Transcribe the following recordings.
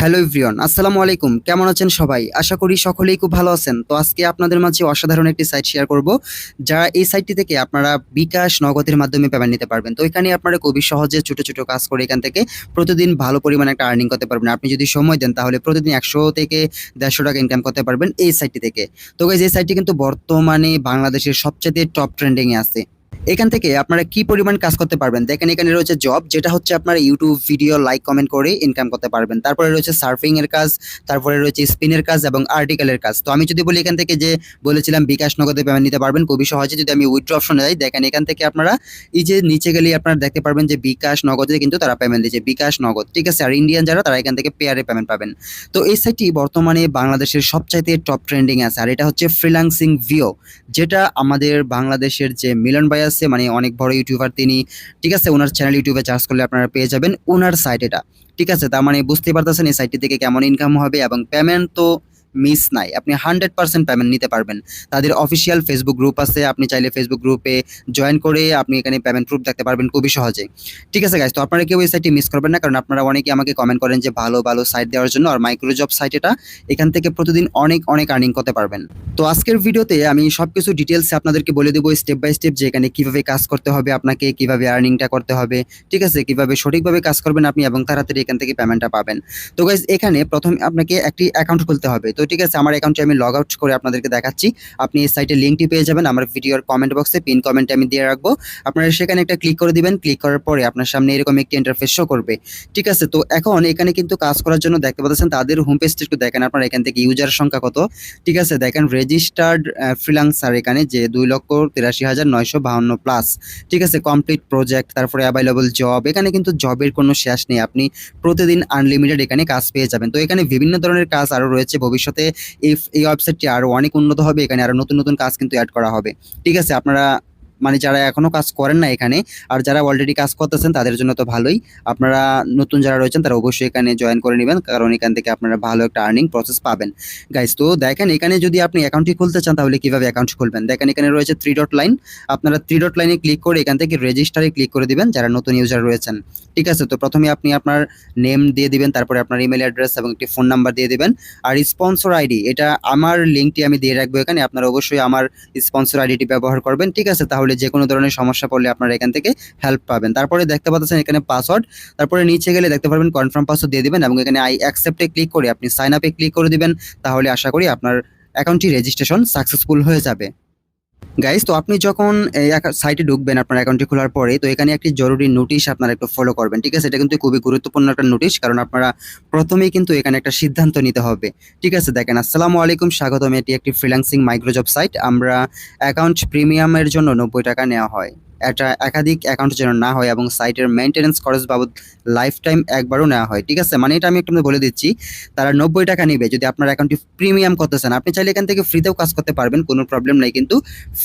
Hello everyone, আসসালামু আলাইকুম। কেমন আছেন সবাই? আশা করি সকলেই খুব ভালো আছেন। তো আজকে আপনাদের মাঝে অসাধারণ একটি সাইট শেয়ার করব। এই সাইটটি থেকে আপনারা বিকাশ নগদের মাধ্যমে পেমেন্ট নিতে পারবেন। তো এখানে আপনারা খুবই সহজে ছোট, ছোট কাজ করে এখান থেকে প্রতিদিন ভালো পরিমাণে একটা আর্নিং করতে পারবেন। আপনি যদি সময় দেন তাহলে প্রতিদিন ১০০ থেকে ১৫০ টাকা ইনকাম করতে পারবেন এই সাইটটি থেকে। তো গাইস, এই সাইটটি কিন্তু বর্তমানে বাংলাদেশের সবচাইতে টপ ট্রেন্ডিং এ আছে। এখান থেকে আপনারা কি পরিমাণ কাজ করতে পারবেন দেখেন। এখানে রয়েছে জব, যেটা হচ্ছে আপনারা ইউটিউব ভিডিও লাইক কমেন্ট করে ইনকাম করতে পারবেন। তারপরে রয়েছে সার্ফিং এর কাজ, তারপরে রয়েছে স্পিনের কাজ এবং আর্টিকেলের কাজ। তো আমি যদি বলি এখান থেকে যে বলেছিলাম বিকাশ নগদে পেমেন্ট নিতে পারবেন খুবই সহজে। যদি আমি উইথড্র অপশনে যাই, দেখেন এখান থেকে আপনারা এই যে নিচে গেলে আপনারা দেখতে পারবেন যে বিকাশ নগদে কিন্তু তারা পেমেন্ট দিচ্ছে, বিকাশ নগদ, ঠিক আছে। আর ইন্ডিয়ান যারা তারা এখান থেকে পেয়ারে পেমেন্ট পাবেন। তো এই সাইটটি বর্তমানে বাংলাদেশের সবচাইতে টপ ট্রেন্ডিং আছে। আর এটা হচ্ছে ফ্রিল্যান্সিং ভিও, যেটা আমাদের বাংলাদেশের যে মিলন ভাই আছে, মানে অনেক বড় ইউটিউবার তিনি, ঠিক আছে। ওনার চ্যানেল ইউটিউবে সার্চ করলে আপনারা পেয়ে যাবেন ওনার সাইট এটা, ঠিক আছে। তার মানে বুঝতে পারতেছেন এই সাইটটি থেকে কেমন ইনকাম হবে, এবং পেমেন্ট তো মিস নাই, আপনি 100% পেমেন্ট নিতে পারবেন। তাদের অফিসিয়াল ফেসবুক গ্রুপ আছে, আপনি চাইলে ফেসবুক গ্রুপে জয়েন করে আপনি এখানে পেমেন্ট প্রুফ দেখতে পারবেন খুবই সহজে, ঠিক আছে গাইস। তো আপনারা কেউ এই সাইটটি মিস করবেন না, কারণ আপনারা অনেকে আমাকে কমেন্ট করেন যে ভালো ভালো সাইট দেওয়ার জন্য। আর মাইক্রোজব সাইট এটা, এখান থেকে প্রতিদিন অনেক অনেক আর্নিং করতে পারবেন। তো আজকের ভিডিওতে আমি সবকিছু ডিটেলস আপনাদেরকে বলে দেবো স্টেপ বাই স্টেপ, যে এখানে কিভাবে কাজ করতে হবে আপনাকে, কিভাবে আর্নিংটা করতে হবে, ঠিক আছে, কিভাবে সঠিকভাবে কাজ করবেন আপনি এবং তাড়াতাড়ি এখান থেকে পেমেন্টটা পাবেন। তো গাইস, এখানে প্রথমে আপনাকে একটি অ্যাকাউন্ট খুলতে হবে। তো ঠিক আছে, আমার অ্যাকাউন্টে আমি লগ আউট করে আপনাদেরকে দেখাচ্ছি। আপনি এই সাইটের লিঙ্কটি পেয়ে যাবেন আমার ভিডিওর কমেন্ট বক্সে, পিন কমেন্টে আমি দিয়ে রাখবো। আপনারা সেখানে একটা ক্লিক করে দিবেন। ক্লিক করার পরে আপনার সামনে এরকম একটি ইন্টারফেস শো করবে, ঠিক আছে। তো এখন এখানে কিন্তু কাজ করার জন্য দেখতে পাচ্ছেন তাদের হোম পেজটা একটু দেখেন আপনারা। এখান থেকে ইউজার সংখ্যা কত, ঠিক আছে, দেখেন রেজিস্টার্ড ফ্রিল্যান্সার এখানে যে 2,83,952 প্লাস, ঠিক আছে। কমপ্লিট প্রজেক্ট, তারপরে অ্যাভেলেবল জব, এখানে কিন্তু জবের কোনো শেষ নেই। আপনি প্রতিদিন আনলিমিটেড এখানে কাজ পেয়ে যাবেন। তো এখানে বিভিন্ন ধরনের কাজ আরও রয়েছে। ভবিষ্যতে এই ওয়েবসাইটটি আরও অনেক উন্নত হবে, এখানে আরও নতুন নতুন কাজ কিন্তু অ্যাড করা হবে, ঠিক আছে। আপনারা মানে যারা এখনো কাজ করেন না এখানে, আর যারা অলরেডি কাজ করতেছেন তাদের জন্য তো ভালোই। আপনারা নতুন যারা রয়েছেন তারা অবশ্যই এখানে জয়েন করে নেবেন, কারণ এখান থেকে আপনারা ভালো একটা আর্নিং প্রসেস পাবেন গাইস। তো দেখেন এখানে যদি আপনি অ্যাকাউন্টটি খুলতে চান তাহলে কিভাবে অ্যাকাউন্ট খুলবেন, দেখেন এখানে রয়েছে 3 ডট লাইন। আপনারা 3 ডট লাইনে ক্লিক করে এখান থেকে রেজিস্টারে ক্লিক করে দিবেন যারা নতুন ইউজার রয়েছেন, ঠিক আছে। তো প্রথমে আপনি আপনার নেম দিয়ে দিবেন, তারপরে আপনার ইমেল অ্যাড্রেস এবং একটি ফোন নাম্বার দিয়ে দিবেন। আর স্পন্সর আইডি, এটা আমার লিঙ্কটি আমি দিয়ে রাখবো এখানে, আপনারা অবশ্যই আমার স্পন্সর আইডিটি ব্যবহার করবেন, ঠিক আছে। তাহলে যে কোনো ধরনের সমস্যা পড়লে আপনারা এখান থেকে হেল্প পাবেন। তারপরে দেখতে পাচ্ছেন এখানে পাসওয়ার্ড, তারপরে নিচে গেলে দেখতে পারবেন কনফার্ম পাসওয়ার্ড দিয়ে দিবেন, এবং এখানে আই অ্যাকসেপ্টে ক্লিক করে আপনি সাইন আপে ক্লিক করে দিবেন। তাহলে আশা করি আপনার অ্যাকাউন্টটি রেজিস্ট্রেশন সাকসেসফুল হয়ে যাবে গাইস। তো আপনি যখন এই সাইটে ঢুকবেন আপনার অ্যাকাউন্টটি খোলার পরে, তো এখানে একটি জরুরি নোটিশ আপনারা একটু ফলো করবেন, ঠিক আছে। এটা কিন্তু খুবই গুরুত্বপূর্ণ একটা নোটিশ, কারণ আপনারা প্রথমেই কিন্তু এখানে একটা সিদ্ধান্ত নিতে হবে, ঠিক আছে। দেখেন, আসসালামু আলাইকুম, স্বাগতম। এটি একটি ফ্রিল্যান্সিং মাইক্রোজব সাইট। আমরা অ্যাকাউন্ট প্রিমিয়ামের জন্য 90 টাকা নেওয়া হয়। এটা একাধিক অ্যাকাউন্ট যেন না হয়, এবং সাইটের মেইনটেনেন্স খরচ বাবদ লাইফ টাইম একবারও নেওয়া হয়, ঠিক আছে। মানে এটা আমি একটু বলে দিচ্ছি, তারা 90 টাকা নেবে যদি আপনার অ্যাকাউন্টটি প্রিমিয়াম করতে চান। আপনি চাইলে এখান থেকে ফ্রিতেও কাজ করতে পারবেন, কোনো প্রবলেম নাই, কিন্তু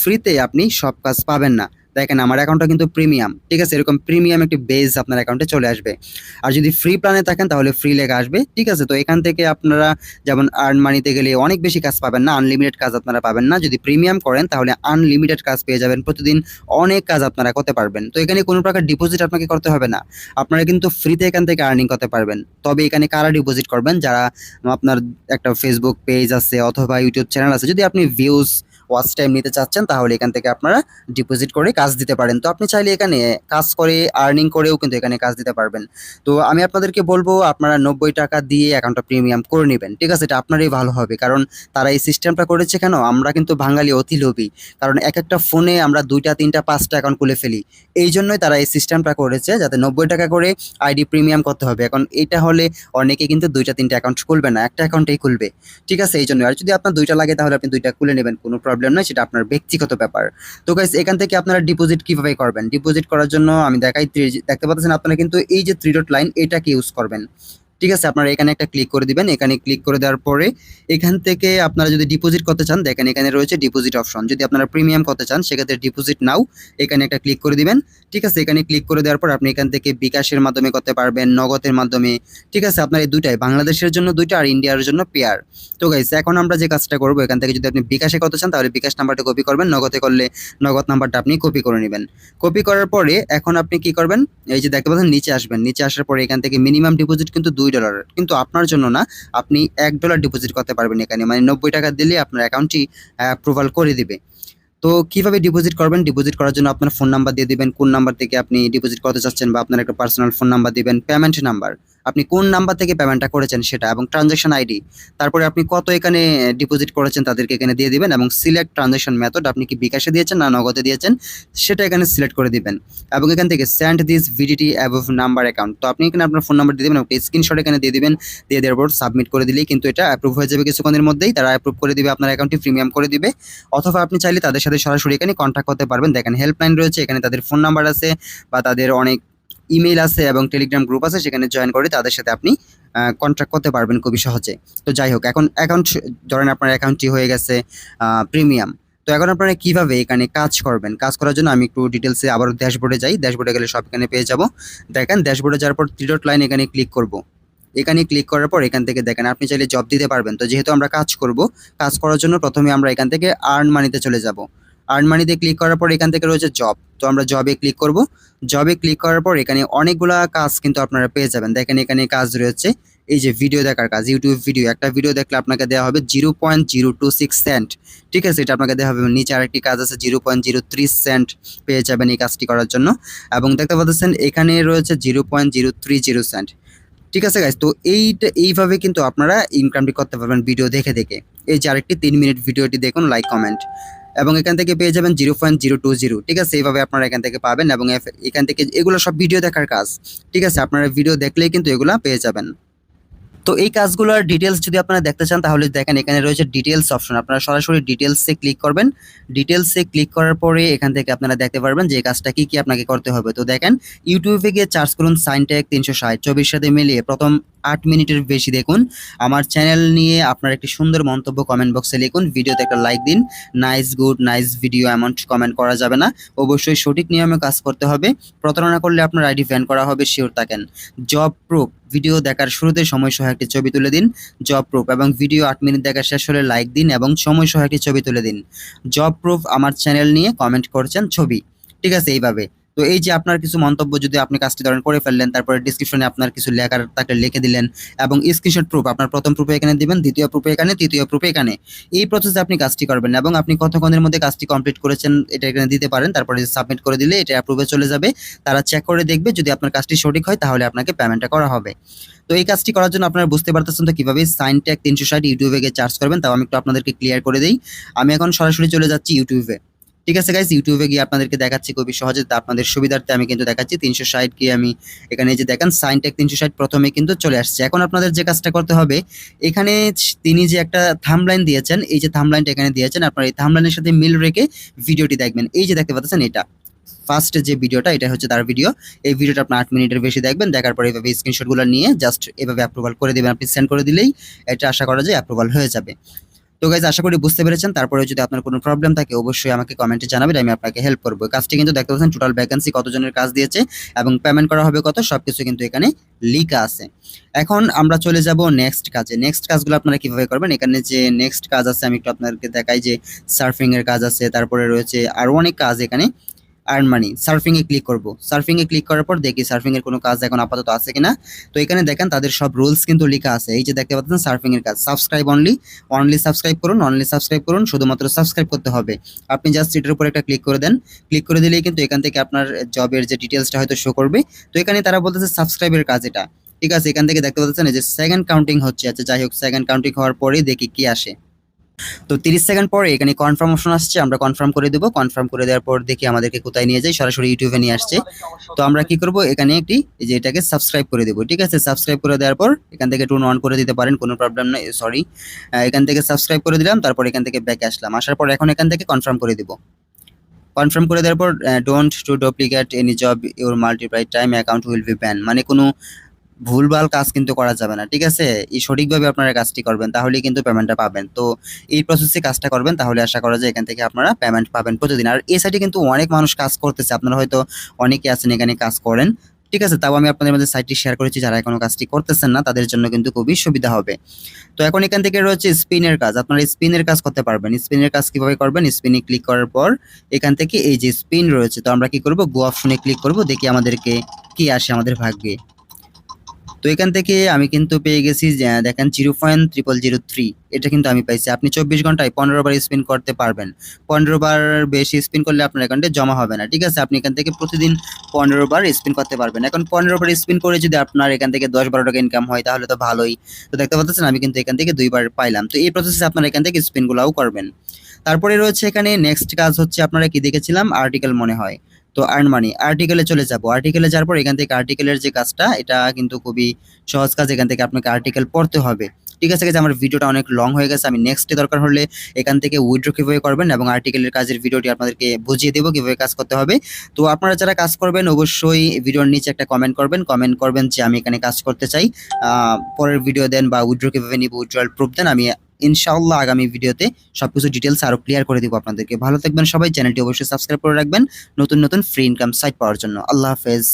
ফ্রিতে আপনি সব কাজ পাবেন না। দেখেন আমার অ্যাকাউন্টটা কিন্তু প্রিমিয়াম, ঠিক আছে। এরকম প্রিমিয়াম একটি বেজ আপনার অ্যাকাউন্টে চলে আসবে। আর যদি ফ্রি প্ল্যানে থাকেন তাহলে ফ্রি লেখা আসবে, ঠিক আছে। তো এখান থেকে আপনারা যেমন আর্ন মানিতে গেলে অনেক বেশি কাজ পাবেন না, আনলিমিটেড কাজ আপনারা পাবেন না। যদি প্রিমিয়াম করেন তাহলে আনলিমিটেড কাজ পেয়ে যাবেন, প্রতিদিন অনেক কাজ আপনারা করতে পারবেন। তো এখানে কোনো প্রকার ডিপোজিট আপনাকে করতে হবে না, আপনারা কিন্তু ফ্রিতে এখান থেকে আর্নিং করতে পারবেন। তবে এখানে কারা ডিপোজিট করবেন, যারা আপনার একটা ফেসবুক পেজ আছে অথবা ইউটিউব চ্যানেল আছে, যদি আপনি ভিউজ ওয়াচ টাইম নিতে চাচ্ছেন তাহলে এখান থেকে আপনারা ডিপোজিট করে কাজ দিতে পারেন। তো আপনি চাইলে এখানে কাজ করে আর্নিং করেও কিন্তু এখানে কাজ দিতে পারবেন। তো আমি আপনাদেরকে বলবো আপনারা 90 টাকা দিয়ে অ্যাকাউন্টটা প্রিমিয়াম করে নেবেন, ঠিক আছে। এটা আপনারই ভালো হবে, কারণ তারা এই সিস্টেমটা করেছে কেন, আমরা কিন্তু বাঙালি অতি লোভী, কারণ এক একটা ফোনে আমরা 2টা 3টা 5টা অ্যাকাউন্ট খুলে ফেলি। এই জন্যই তারা এই সিস্টেমটা করেছে, যাতে 90 টাকা করে আইডি প্রিমিয়াম করতে হবে। এখন এটা হলে অনেকে কিন্তু 2টা 3টা অ্যাকাউন্ট খুলবে না, একটা অ্যাকাউন্টেই খুলবে, ঠিক আছে। এই জন্য আর যদি আপনার 2টা লাগে তাহলে আপনি 2টা খুলে নেবেন, কোনো প্রবলেম নয়, সেটা আপনার ব্যক্তিগত ব্যাপার। তো গাইস, এখান থেকে আপনারা ডিপোজিট কিভাবে করবেন, ডিপোজিট করার জন্য আমি দেখাই। দেখতে পাচ্ছেন আপনারা কিন্তু এই যে 3 ডট লাইন, এটাকে ইউজ করবেন, ঠিক আছে। আপনারা এখানে একটা ক্লিক করে দিবেন। এখানে ক্লিক করে দেওয়ার পরে এখান থেকে আপনারা যদি ডিপোজিট করতে চান, দেখেন এখানে রয়েছে ডিপোজিট অপশন। যদি আপনারা প্রিমিয়াম করতে চান সেক্ষেত্রে ডিপোজিট নাও, এখানে একটা ক্লিক করে দিবেন, ঠিক আছে। এখানে ক্লিক করে দেওয়ার পর আপনি এখান থেকে বিকাশের মাধ্যমে করতে পারবেন, নগদের মাধ্যমে, ঠিক আছে। আপনার এই দুটাই, বাংলাদেশের জন্য 2টা আর ইন্ডিয়ার জন্য পেয়ার। তো গাইস, এখন আমরা যে কাজটা করবো, এখান থেকে যদি আপনি বিকাশে করতে চান তাহলে বিকাশ নাম্বারটা কপি করবেন, নগদে করলে নগদ নাম্বারটা আপনি কপি করে নেবেন। কপি করার পরে এখন আপনি কি করবেন, এই যে দেখতে পাচ্ছেন নিচে আসবেন। নিচে আসার পরে এখান থেকে মিনিমাম ডিপোজিট কিন্তু 2 $2, কিন্তু আপনার জন্য না, আপনি $1 ডিপোজিট করতে পারবেন এখানে, মানে 90 টাকা দিলে আপনার অ্যাকাউন্টটি অ্যাপ্রুভাল করে দিবে। তো কিভাবে ডিপোজিট করবেন? ডিপোজিট করার জন্য আপনার ফোন নাম্বার দিয়ে দিবেন, কোন নাম্বার থেকে আপনি ডিপোজিট করতে চাচ্ছেন, বা আপনার একটা পার্সোনাল ফোন নাম্বার দিবেন, পেমেন্ট নাম্বার, আপনি কোন নাম্বার থেকে পেমেন্টটা করেছেন সেটা, এবং ট্রানজাকশন আইডি, তারপরে আপনি কত এখানে ডিপোজিট করেছেন তাদেরকে এখানে দিয়ে দিবেন, এবং সিলেক্ট ট্রানজাকশন মেথড, আপনি কি বিকাশে দিয়েছেন না নগদে দিয়েছেন সেটা এখানে সিলেক্ট করে দিবেন, এবং এখান থেকে send this VDT above number account, তো আপনি এখানে আপনার ফোন নাম্বার দিয়ে দিবেন, স্ক্রিনশট এখানে দিয়ে দিবেন, দিয়ে দেওয়ার পর সাবমিট করে দিলেই কিন্তু এটা অ্যাপ্রুভ হয়ে যাবে কিছুক্ষণের মধ্যেই, তারা অ্যাপ্রুভ করে দিবে, আপনার অ্যাকাউন্টটি প্রিমিয়াম করে দিবে। অথবা আপনি চাইলে তাদের সাথে সরাসরি এখানে কন্ট্যাক্ট করতে পারবেন। দেখেন হেল্পলাইন রয়েছে, এখানে তাদের ফোন নাম্বার আছে, বা তাদের অনেক ইমেইল আছে এবং টেলিগ্রাম গ্রুপ আছে, সেখানে জয়েন করে তাদের সাথে আপনি কন্ট্যাক্ট করতে পারবেন খুবই সহজে। তো যাই হোক, এখন অ্যাকাউন্ট ধরেন আপনার অ্যাকাউন্টটি হয়ে গেছে প্রিমিয়াম। তো এখন আপনারা কিভাবে এখানে কাজ করবেন? কাজ করার জন্য আমি একটু ডিটেলসে আবার ড্যাশবোর্ডে যাই। ড্যাশবোর্ডে গেলে সব এখানে পেয়ে যাব। দেখেন ড্যাশবোর্ডে যাওয়ার পর 3 ডট লাইন এখানে ক্লিক করব। এখানে ক্লিক করার পর এখান থেকে দেখেন আপনি চাইলে জব দিতে পারবেন। তো যেহেতু আমরা কাজ করব, কাজ করার জন্য প্রথমে আমরা এখান থেকে আর্ন মানিতে চলে যাব। আর্ন মানিতে ক্লিক করার পর এখান থেকে রয়েছে জব, তো আমরা জবে ক্লিক করব। জবে ক্লিক করার পর এখানে অনেকগুলা কাজ কিন্তু আপনারা পেয়ে যাবেন। দেখেন এখানে কাজ রয়েছে, এই যে ভিডিও দেখার কাজ, ইউটিউব ভিডিও, একটা ভিডিও দেখলে আপনাকে দেওয়া হবে 0.026 সেন্ট, ঠিক আছে, এটা আপনাকে দেওয়া হবে। নিচে আরেকটি কাজ আছে 0.03 সেন্ট পেয়ে যাবেন এই কাজটি করার জন্য, এবং দেখতে পাচ্ছেন এখানে রয়েছে 0.030 সেন্ট, ঠিক আছে গাইস। তো এইভাবে কিন্তু আপনারা ইনকামটি করতে পারবেন ভিডিও দেখে দেখে। এই যে আরেকটি 3 মিনিট ভিডিওটি দেখুন, লাইক কমেন্ট, এবং এখান থেকে পেয়ে যাবেন 0.020, ঠিক আছে, এইভাবে আপনারা এখান থেকে পাবেন, এবং এখান থেকে এগুলো সব ভিডিও দেখার কাজ, ঠিক আছে, আপনারা ভিডিও দেখলেই কিন্তু এগুলা পেয়ে যাবেন। তো এই কাজগুলোর ডিটেলস যদি আপনারা দেখতে চান তাহলে দেখেন এখানে রয়েছে ডিটেলস অপশন, আপনারা সরাসরি ডিটেলসে ক্লিক করবেন। ডিটেলসে ক্লিক করার পরে এখান থেকে আপনারা দেখতে পারবেন যে এই কাজটা কি কি আপনাকে করতে হবে। তো দেখেন ইউটিউবে গিয়ে সার্চ করুন সাইনটেক 360, 24 সাথে মিলিয়ে প্রথম 8 মিনিটের বেশি দেখুন। আমার চ্যানেল নিয়ে আপনার একটি সুন্দর মন্তব্য কমেন্ট বক্সে লিখুন, ভিডিওতে একটা লাইক দিন। নাইস, গুড, নাইস ভিডিও এমন কমেন্ট করা যাবে না, অবশ্যই সঠিক নিয়মে কাজ করতে হবে। প্রতারণা করলে আপনার আইডি ব্যান করা হবে, শিওর থাকেন। জব প্রুফ, ভিডিও দেখার শুরুতে সময়সহ একটি ছবি তুলে দিন, জব প্রুফ, এবং ভিডিও 8 মিনিট দেখা শেষ হলে লাইক দিন এবং সময়সহ একটি ছবি তুলে দিন। জব প্রুফ, আমার চ্যানেল নিয়ে কমেন্ট করছেন, ছবি, ঠিক আছে, এইভাবে। তো এই যে আপনার কিছু মন্তব্য যদি আপনি কাজটি ধরেন করে ফেললেন, তারপরে ডিসক্রিপশনে আপনার কিছু লেখার থাকলে লিখে দিলেন, এবং স্ক্রিনশট প্রুফ, আপনার প্রথম প্রুফে এখানে দিবেন, দ্বিতীয় প্রুফে এখানে, তৃতীয় প্রুফে এখানে। এই প্রসেসে আপনি কাজটি করবেন, এবং আপনি কতক্ষণের মধ্যে কাজটি কমপ্লিট করেছেন এটা এখানে দিতে পারেন। তারপরে সাবমিট করে দিলে এটা অ্যাপ্রুভে চলে যাবে, তারা চেক করে দেখবে, যদি আপনার কাজটি সঠিক হয় তাহলে আপনাকে পেমেন্টটা করা হবে। তো এই কাজটি করার জন্য আপনারা বুঝতে পারতেছেন তো কিভাবে সাইনটেক 360 ইউটিউবে গিয়ে চার্জ করবেন, তাও আমি একটু আপনাদেরকে ক্লিয়ার করে দিই। আমি এখন সরাসরি চলে যাচ্ছি ইউটিউবে, ঠিক আছে গাইস। ইউটিউবে গিয়ে আপনাদেরকে দেখাচ্ছি খুবই সহজে, আপনাদের সুবিধার্থে আমি কিন্তু দেখাচ্ছি 360 গিয়ে আমি এখানে যে দেখেন সাইনটেক 360 প্রথমে কিন্তু চলে আসছে। এখন আপনাদের যে কাজটা করতে হবে, এখানে তিনি যে একটা থাম্বলাইন দিয়েছেন, এই যে থাম্বলাইনটা এখানে দিয়েছেন, আপনারা এই থাম্বলাইনের সাথে মিল রেখে ভিডিওটি দেখবেন। এই যে দেখতে পাচ্ছেন এটা ফার্স্ট যে ভিডিওটা, এটা হচ্ছে তার ভিডিও। এই ভিডিওটা আপনি 8 মিনিটের বেশি দেখবেন, দেখার পরে এইভাবে স্ক্রিনশটগুলো নিয়ে জাস্ট এভাবে অ্যাপ্রুভাল করে দিবেন। আপনি সেন্ড করে দিলেই এটা আশা করা যায় অ্যাপ্রুভাল হয়ে যাবে। তো গাইজ আশা করি বুঝতে পেরেছেন। তারপরে যদি আপনার কোনো প্রবলেম থাকে অবশ্যই আমাকে কমেন্টে জানাবেন, আমি আপনাকে হেল্প করবো। কাজটি কিন্তু দেখতে পাচ্ছেন টোটাল ভ্যাকেন্সি কতজনের কাজ দিয়েছে এবং পেমেন্ট করা হবে কত, সবকিছু কিন্তু এখানে লিখা আছে। এখন আমরা চলে যাব নেক্সট কাজে। নেক্সট কাজগুলো আপনারা কিভাবে করবেন, এখানে যে নেক্সট কাজ আছে আমি একটু আপনাদেরকে দেখাই, যে সার্ফিং এর কাজ আছে, তারপরে রয়েছে আরো অনেক কাজ এখানে। আর্ন মানি, সার্ফিং এ ক্লিক করব। সার্ফিং এ ক্লিক করার পর দেখি সার্ফিং এর কোনো কাজ এখন আপাতত আছে কিনা। তো এখানে দেখেন তাদের সব রুলস কিন্তু লেখা আছে। এই যে দেখতে পাচ্ছেন সার্ফিং এর কাজ, সাবস্ক্রাইব অনলি, অনলি সাবস্ক্রাইব করুন, অনলি সাবস্ক্রাইব করুন, শুধুমাত্র সাবস্ক্রাইব করতে হবে। আপনি জাস্ট এটার উপর একটা ক্লিক করে দেন, ক্লিক করে দিলেই কিন্তু এখান থেকে আপনার জবের যে ডিটেলসটা হয়তো শো করবে। তো এখানে তারা বলতেছে সাবস্ক্রাইবের কাজ এটা, ঠিক আছে। এখান থেকে দেখতে পাচ্ছেন এই যে সেকেন্ড কাউন্টিং হচ্ছে। আচ্ছা যাই হোক, সেকেন্ড কাউন্টিং হওয়ার পরেই দেখি কি আসে। তো 30 সেকেন্ড পরে এখানে কনফার্ম অপশন আসছে, আমরা কনফার্ম করে দেবো। কনফার্ম করে দেওয়ার পর দেখি আমাদেরকে কোথায় নিয়ে যায়, সরাসরি ইউটিউবে নিয়ে আসছে। তো আমরা কি করব, এখানে একটি এই যে এটাকে সাবস্ক্রাইব করে দেবো, ঠিক আছে। সাবস্ক্রাইব করে দেওয়ার পর এখান থেকে টুন অন করে দিতে পারেন, কোনো প্রবলেম নেই, সরি। এখান থেকে সাবস্ক্রাইব করে দিলাম, তারপর এখান থেকে ব্যাকে আসলাম, আসার পর এখন এখান থেকে কনফার্ম করে দিব। কনফার্ম করে দেওয়ার পর don't to duplicate any job your multiply time account will be ban, মানে কোনো ভুলভাল কাজ কিন্তু করা যাবে না, ঠিক আছে। এই সঠিকভাবে আপনারা কাজটি করবেন তাহলেই কিন্তু পেমেন্টটা পাবেন। তো এই প্রসেসে কাজটা করবেন, তাহলে আশা করা যায় এখান থেকে আপনারা পেমেন্ট পাবেন প্রতিদিন। আর এই সাইটে কিন্তু অনেক মানুষ কাজ করতেছে, আপনারা হয়তো অনেকে আছেন এখানে কাজ করেন, ঠিক আছে। তাও আমি আপনাদের মধ্যে সাইটটি শেয়ার করেছি, যারা এখনো কাজটি করতেছেন না তাদের জন্য কিন্তু খুবই সুবিধা হবে। তো এখন এখান থেকে রয়েছে স্পিনের কাজ, আপনারা স্পিনের কাজ করতে পারবেন। স্পিনের কাজ কিভাবে করবেন, স্পিনে ক্লিক করার পর এখান থেকে এই যে স্পিন রয়েছে, তো আমরা কি করব, গো অপশনে ক্লিক করব, দেখি আমাদেরকে কি আসে আমাদের ভাগ্যে। তো এখান থেকে আমি কিন্তু পেয়ে গেছি যে দেখেন 0.0003, এটা কিন্তু আমি পাইছি। আপনি 24 ঘন্টায় 15 বার স্পিন করতে পারবেন। 15 বার বেশি স্পিন করলে আপনার অ্যাকাউন্টে জমা হবে না, ঠিক আছে? আপনি এখান থেকে প্রতিদিন 15 বার স্পিন করতে পারবেন। এখন 15 বার স্পিন করে যদি আপনার এখান থেকে 10-12 টাকা ইনকাম হয় তাহলে তো ভালোই। তো দেখতে পাচ্ছেন আমি কিন্তু এখান থেকে 2 বার পাইলাম। তো এই প্রসেসে আপনারা এখান থেকে স্পিনগুলাও করবেন। তারপরে রয়েছে এখানে নেক্সট কাজ হচ্ছে, আপনারা কি দেখেছিলাম আর্টিকেল মনে হয়। তো আর্ন মানি আর্টিকেলে চলে যাব। আর্টিকেলে যাওয়ার পর এখান থেকে আর্টিকেলের যে কাজটা, এটা কিন্তু খুবই সহজ কাজ। এখান থেকে আপনাকে আর্টিকেল পড়তে হবে, ঠিক আছে? আমার ভিডিওটা অনেক লং হয়ে গেছে, আমি নেক্সটে দরকার হলে এখান থেকে উইথড্র কিভাবে করবেন এবং আর্টিকেলের কাজের ভিডিওটি আপনাদেরকে বুঝিয়ে দেবো কিভাবে কাজ করতে হবে। তো আপনারা যারা কাজ করবেন অবশ্যই ভিডিওর নিচে একটা কমেন্ট করবেন যে আমি এখানে কাজ করতে চাই, পরের ভিডিও দেন বা উইথড্র কিভাবে নিব, উইথড্রয়াল প্রুফ দেন। আমি ইনশাআল্লাহ আগামী ভিডিওতে সবকিছু ডিটেলস আরো ক্লিয়ার করে দিব আপনাদেরকে। ভালো থাকবেন সবাই, চ্যানেলটি অবশ্যই সাবস্ক্রাইব করে রাখবেন নতুন নতুন ফ্রি ইনকাম সাইট পাওয়ার জন্য। আল্লাহ হাফেজ।